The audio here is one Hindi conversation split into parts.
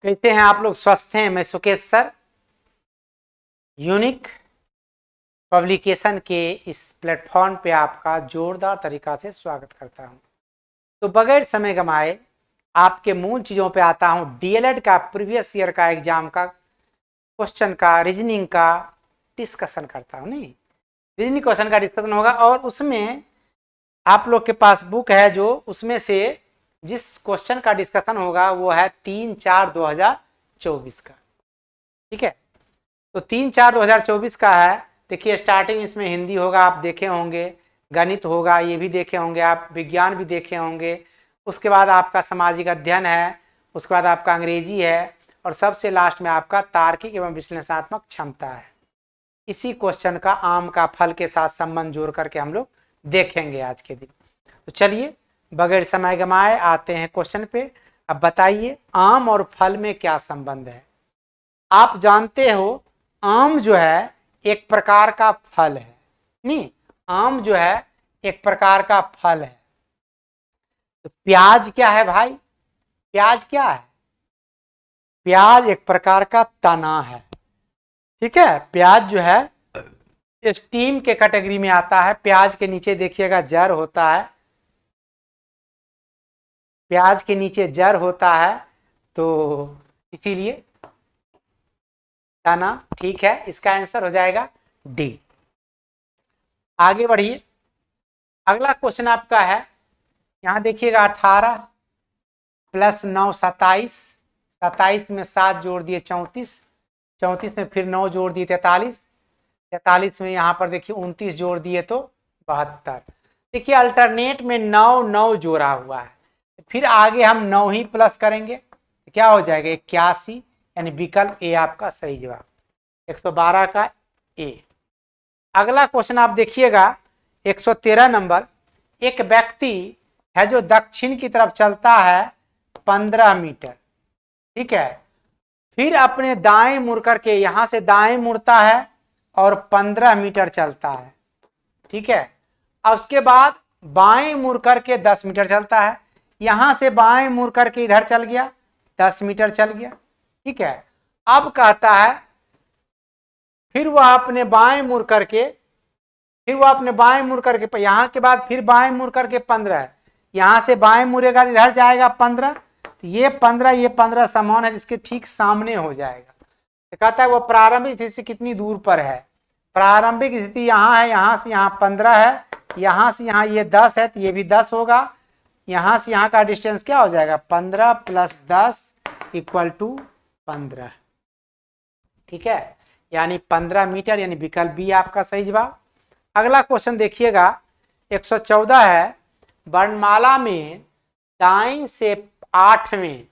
कैसे हैं आप लोग? स्वस्थ हैं? मैं सुकेश सर यूनिक पब्लिकेशन के इस प्लेटफॉर्म पे आपका जोरदार तरीका से स्वागत करता हूं। तो बगैर समय गंवाए आपके मूल चीज़ों पे आता हूं। डीएलएड का प्रीवियस ईयर का एग्जाम का क्वेश्चन का रीजनिंग का डिस्कशन करता हूं। नहीं, रीजनिंग क्वेश्चन का डिस्कशन होगा और उसमें आप लोग के पास बुक है जो उसमें से जिस क्वेश्चन का डिस्कशन होगा वो है 3/4/2024 का। ठीक है, तो 3/4/2024 का है। देखिए स्टार्टिंग इसमें हिंदी होगा, आप देखे होंगे, गणित होगा, ये भी देखे होंगे आप, विज्ञान भी देखे होंगे। उसके बाद आपका सामाजिक अध्ययन है, उसके बाद आपका अंग्रेजी है और सबसे लास्ट में आपका तार्किक एवं विश्लेषणात्मक क्षमता है। इसी क्वेश्चन का आम का फल के साथ संबंध जोड़ करके हम लोग देखेंगे आज के दिन। तो चलिए बगैर समय गंवाए आते हैं क्वेश्चन पे। अब बताइए आम और फल में क्या संबंध है? आप जानते हो आम जो है एक प्रकार का फल है। नहीं, आम जो है एक प्रकार का फल है। तो प्याज क्या है भाई? प्याज क्या है? प्याज एक प्रकार का तना है। ठीक है, प्याज जो है स्टीम के कैटेगरी में आता है। प्याज के नीचे देखिएगा जड़ होता है, प्याज के नीचे जड़ होता है, तो इसीलिए तना। ठीक है, इसका आंसर हो जाएगा डी। आगे बढ़िए, अगला क्वेश्चन आपका है, यहां देखिएगा 18 + 9 27, 27 में 7 जोड़ दिए 34, 34 में फिर 9 जोड़ दिए 43, 43 में यहाँ पर देखिए 29 जोड़ दिए तो 72। देखिए अल्टरनेट में 9 9 जोड़ा हुआ है, फिर आगे हम 9 ही प्लस करेंगे, क्या हो जाएगा 81, यानी विकल्प ए आपका सही जवाब, 112 का ए। अगला क्वेश्चन आप देखिएगा 113 नंबर। एक व्यक्ति है जो दक्षिण की तरफ चलता है 15 मीटर, ठीक है, फिर अपने दाएं मुड़ करके यहां से दाएं मुड़ता है और 15 मीटर चलता है। ठीक है, अब उसके बाद बाएं मुड़ करके 10 मीटर चलता है, यहां से बाएं मुड़ करके इधर चल गया 10 मीटर चल गया। ठीक है, अब कहता है फिर वह अपने बाएं मुड़ करके, यहां के बाद फिर बाएं मुड़ करके 15 है, यहां से बाएं मुड़ेगा इधर जाएगा 15, तो ये 15 समान है, जिसके ठीक सामने हो जाएगा। तो कहता है वो प्रारंभिक स्थिति से कितनी दूर पर है। प्रारंभिक स्थिति यहाँ है, यहाँ से यहाँ 15 है, यहाँ से यहाँ ये 10 है, तो ये भी 10 होगा। यहाँ से यहाँ का डिस्टेंस क्या हो जाएगा 15 + 10 = 15। ठीक है, यानी 15 मीटर, यानी विकल्प बी आपका सही जवाब। अगला क्वेश्चन देखिएगा 114 है, वर्णमाला में दाएं से 8वें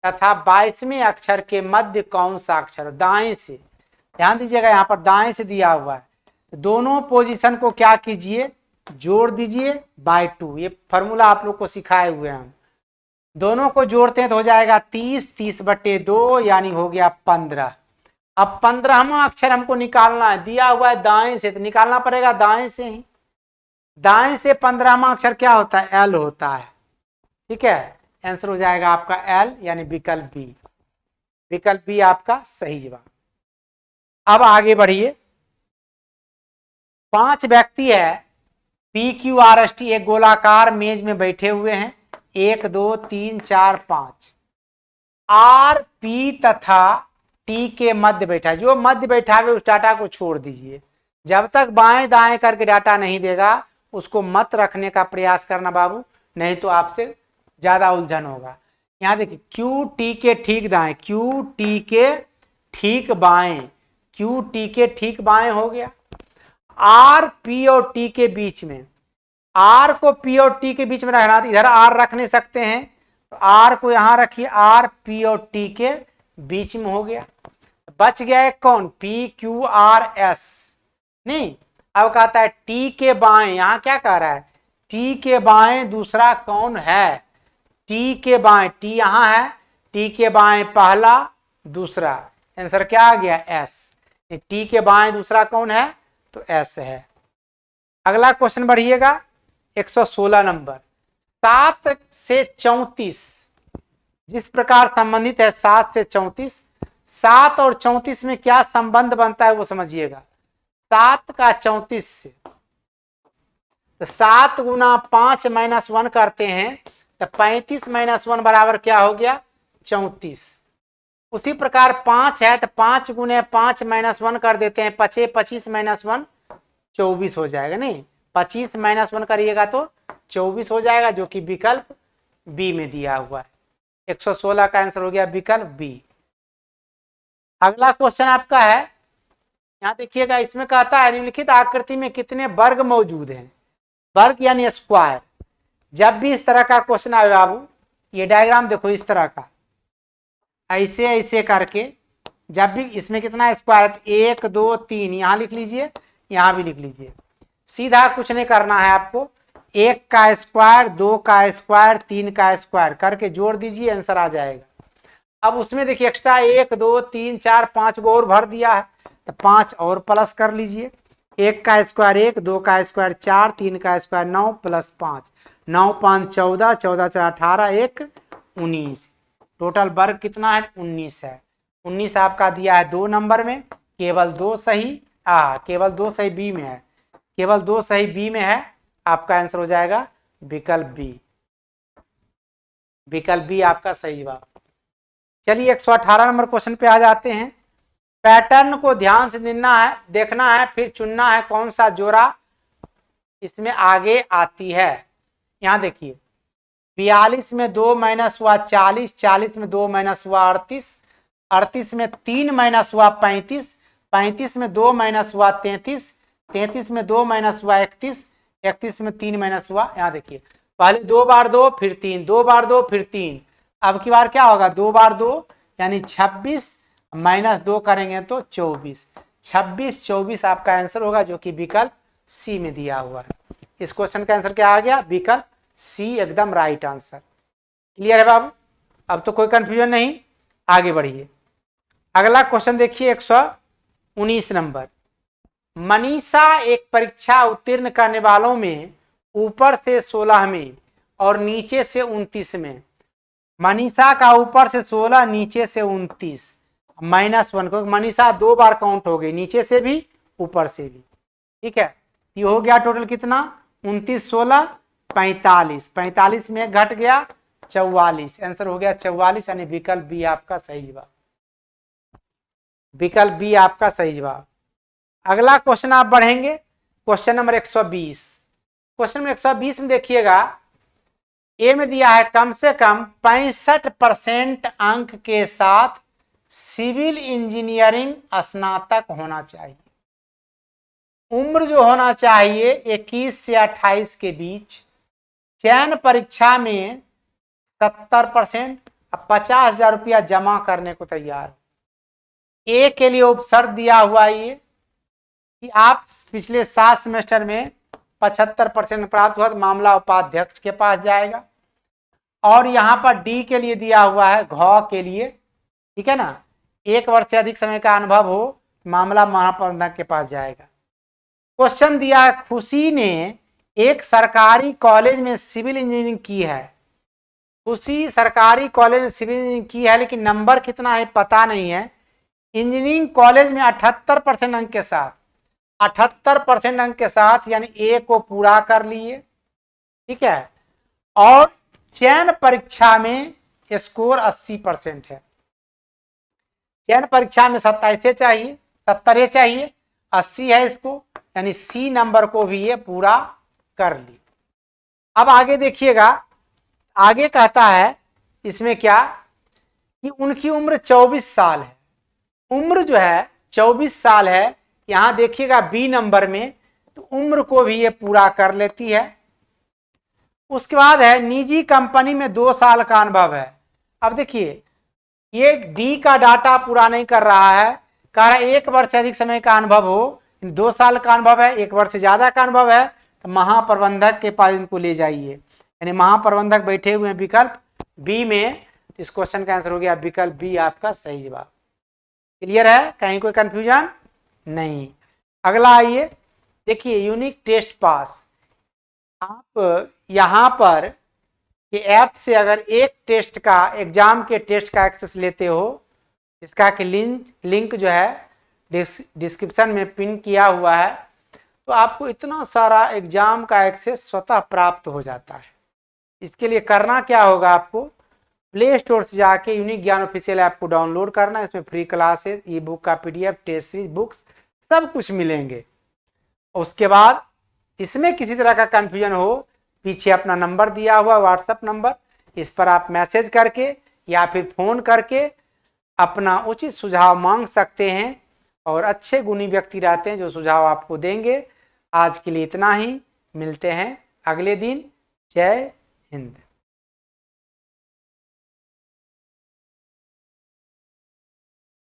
तथा 22वें अक्षर के मध्य कौन सा अक्षर? दाएं से, ध्यान दीजिएगा यहाँ पर दाएं से दिया हुआ है, दोनों पोजीशन को क्या कीजिए जोड़ दीजिए /2। ये फॉर्मूला आप लोग को सिखाए हुए हैं हम, दोनों को जोड़ते हैं तो हो जाएगा 30, 30/2 यानी हो गया 15। अब 15वां अक्षर हमको निकालना है, दिया हुआ है दाएं से, तो निकालना पड़ेगा दाएं से ही। दाएं से 15वां अक्षर क्या होता है? एल होता है। ठीक है, आंसर हो जाएगा आपका एल, यानी विकल्प बी, विकल्प बी आपका सही जवाब। अब आगे बढ़िए, 5 व्यक्ति है PQRST एक गोलाकार मेज में बैठे हुए हैं, 1 2 3 4 5। आर पी तथा टी के मध्य बैठा है, जो मध्य बैठा है उस डाटा को छोड़ दीजिए। जब तक बाएं दाएं करके डाटा नहीं देगा उसको मत रखने का प्रयास करना बाबू, नहीं तो आपसे ज्यादा उलझन होगा। यहां देखिए क्यू टी के ठीक दाएं, क्यू टी के ठीक बाएं, क्यू टी के ठीक बाएं हो गया। आर पी और टी के बीच में, आर को पी और टी के बीच में रखना, इधर आर रख नहीं सकते हैं, तो आर को यहां रखिए, आर पी और टी के बीच में हो गया। बच गया है कौन? PQRS। नहीं, अब कहता है टी के बाएं, यहां क्या कह रहा है टी के बाएं दूसरा कौन है? टी के बाएं, टी यहां है, टी के बाएं पहला दूसरा, आंसर क्या आ गया एस। टी के बाएं दूसरा कौन है? तो एस है। अगला क्वेश्चन बढ़िएगा 116 नंबर। 7 से 34 जिस प्रकार संबंधित है 7 से 34, 7 और 34 में क्या संबंध बनता है वो समझिएगा। 7 का 34 से, तो 7 गुना 5 माइनस 1 करते हैं तो 35 माइनस 1 बराबर क्या हो गया 34। उसी प्रकार 5 है तो 5 गुने 5 माइनस 1 कर देते हैं, 25 माइनस 1 24 हो जाएगा। नहीं, 25 माइनस 1 करिएगा तो 24 हो जाएगा, जो कि विकल्प बी में दिया हुआ है। 116 का आंसर हो गया विकल्प बी। अगला क्वेश्चन आपका है, यहां देखिएगा, इसमें कहता है निम्नलिखित आकृति में कितने वर्ग मौजूद हैं। वर्ग यानी स्क्वायर। जब भी इस तरह का क्वेश्चन आए बाबू, ये डायग्राम देखो इस तरह का, ऐसे ऐसे करके, जब भी इसमें कितना स्क्वायर है, 1 2 3, यहां लिख लीजिए, यहां भी लिख लीजिए। सीधा कुछ नहीं करना है आपको, 1 का स्क्वायर, 2 का स्क्वायर, 3 का स्क्वायर करके जोड़ दीजिए, आंसर आ जाएगा। अब उसमें देखिए एक्स्ट्रा 1 2 3 4 5 को और भर दिया है, तो 5 और प्लस कर लीजिए। 1 का स्क्वायर 1, 2 का स्क्वायर 4, 3 का स्क्वायर 9 प्लस 5, 9 5 14, 14 4 18, 1 19। टोटल वर्ग कितना है 19 है। 19 आपका दिया है 2 नंबर में, केवल 2 सही, केवल 2 सही बी में है, केवल 2 सही बी में है। आपका आंसर हो जाएगा विकल्प बी। विकल्प बी आपका सही जवाब। चलिए 118 नंबर क्वेश्चन पे आ जाते हैं। पैटर्न को ध्यान से देखना है, फिर चुनना है कौन सा जोड़ा इसमें आगे आती है। यहां देखिए, 42 में 2 माइनस हुआ 40, 40 में 2 माइनस हुआ 38, 38 में 3 माइनस हुआ 35, 35 में 2 माइनस हुआ 33, 33 में 2 माइनस हुआ 31, 31 में 3 माइनस हुआ, यहाँ देखिए पहले 2 बार 2 फिर 3, 2 बार 2 फिर 3, अब की बार क्या होगा 2 बार 2 यानी 26 माइनस 2 करेंगे तो 24, 26 24 आपका आंसर होगा, जो कि विकल्प सी में दिया हुआ है। इस क्वेश्चन का आंसर क्या आ गया विकल्प सी, एकदम राइट आंसर। क्लियर है बाबू, अब तो कोई कंफ्यूजन नहीं, आगे बढ़िए। अगला क्वेश्चन देखिए 119 नंबर। मनीषा एक परीक्षा उत्तीर्ण करने वालों में ऊपर से 16 में और नीचे से 29 में, मनीषा का ऊपर से 16 नीचे से 29 -1, क्योंकि मनीषा 2 बार काउंट हो गई, नीचे से भी ऊपर से भी। ठीक है, ये हो गया टोटल कितना 29 16 45, 45 में घट गया 44, आंसर हो गया 44, यानी विकल्प बी आपका सही जवाब। विकल्प बी आपका सही जवाब। अगला क्वेश्चन आप बढ़ेंगे, क्वेश्चन नंबर 120। क्वेश्चन नंबर 120 में देखिएगा, ए में दिया है कम से कम 65% अंक के साथ सिविल इंजीनियरिंग स्नातक होना चाहिए। उम्र जो होना चाहिए 21 से 28 के बीच, चयन परीक्षा में 70%, 50,000 रुपया जमा करने को तैयार। ए के लिए उपसर्ग दिया हुआ ये कि आप पिछले 7 सेमेस्टर में 75% प्राप्त हुआ तो मामला उपाध्यक्ष के पास जाएगा। और यहाँ पर डी के लिए दिया हुआ है घ के लिए, ठीक है ना, 1 वर्ष से अधिक समय का अनुभव हो, मामला महाप्रबंधक के पास जाएगा। क्वेश्चन दिया, खुशी ने एक सरकारी कॉलेज में सिविल इंजीनियरिंग की है। खुशी सरकारी कॉलेज में सिविल इंजीनियरिंग की है, लेकिन नंबर कितना है पता नहीं है। इंजीनियरिंग कॉलेज में 78% अंक के साथ, 78% अंक के साथ, यानी ए को पूरा कर लिए, ठीक है। और चयन परीक्षा में स्कोर 80% है। चयन परीक्षा में 27 चाहिए, 70 चाहिए, 80 है इसको, यानी सी नंबर को भी ये पूरा कर ली। अब आगे देखिएगा, आगे कहता है इसमें क्या कि उनकी उम्र 24 साल है। उम्र जो है 24 साल है, यहां देखिएगा बी नंबर में, तो उम्र को भी ये पूरा कर लेती है। उसके बाद है निजी कंपनी में 2 साल का अनुभव है। अब देखिए ये डी का डाटा पूरा नहीं कर रहा है, कह रहा है 1 वर्ष से अधिक समय का अनुभव हो, 2 साल का अनुभव है, 1 वर्ष से ज्यादा का अनुभव है, तो महाप्रबंधक के पास इनको ले जाइए, यानी महाप्रबंधक बैठे हुए हैं विकल्प बी में। इस क्वेश्चन का आंसर हो गया विकल्प बी आपका सही जवाब। क्लियर है, कहीं कोई कंफ्यूजन नहीं। अगला आइए, देखिए यूनिक टेस्ट पास। आप यहां पर कि ऐप से अगर एक टेस्ट का एग्जाम के टेस्ट का एक्सेस लेते हो, इसका कि लिंक जो है डिस्क्रिप्शन में पिन किया हुआ है, तो आपको इतना सारा एग्जाम का एक्सेस स्वतः प्राप्त हो जाता है। इसके लिए करना क्या होगा, आपको प्ले स्टोर से जाके यूनिक ज्ञान ऑफिशियल ऐप को डाउनलोड करना है। इसमें फ्री क्लासेस, ई बुक का PDF, टेस्ट सीरीज, बुक्स सब कुछ मिलेंगे। उसके बाद इसमें किसी तरह का कंफ्यूजन हो, पीछे अपना नंबर दिया हुआ व्हाट्सएप नंबर, इस पर आप मैसेज करके या फिर फोन करके अपना उचित सुझाव मांग सकते हैं, और अच्छे गुणी व्यक्ति रहते हैं जो सुझाव आपको देंगे। आज के लिए इतना ही, मिलते हैं अगले दिन। जय हिंद।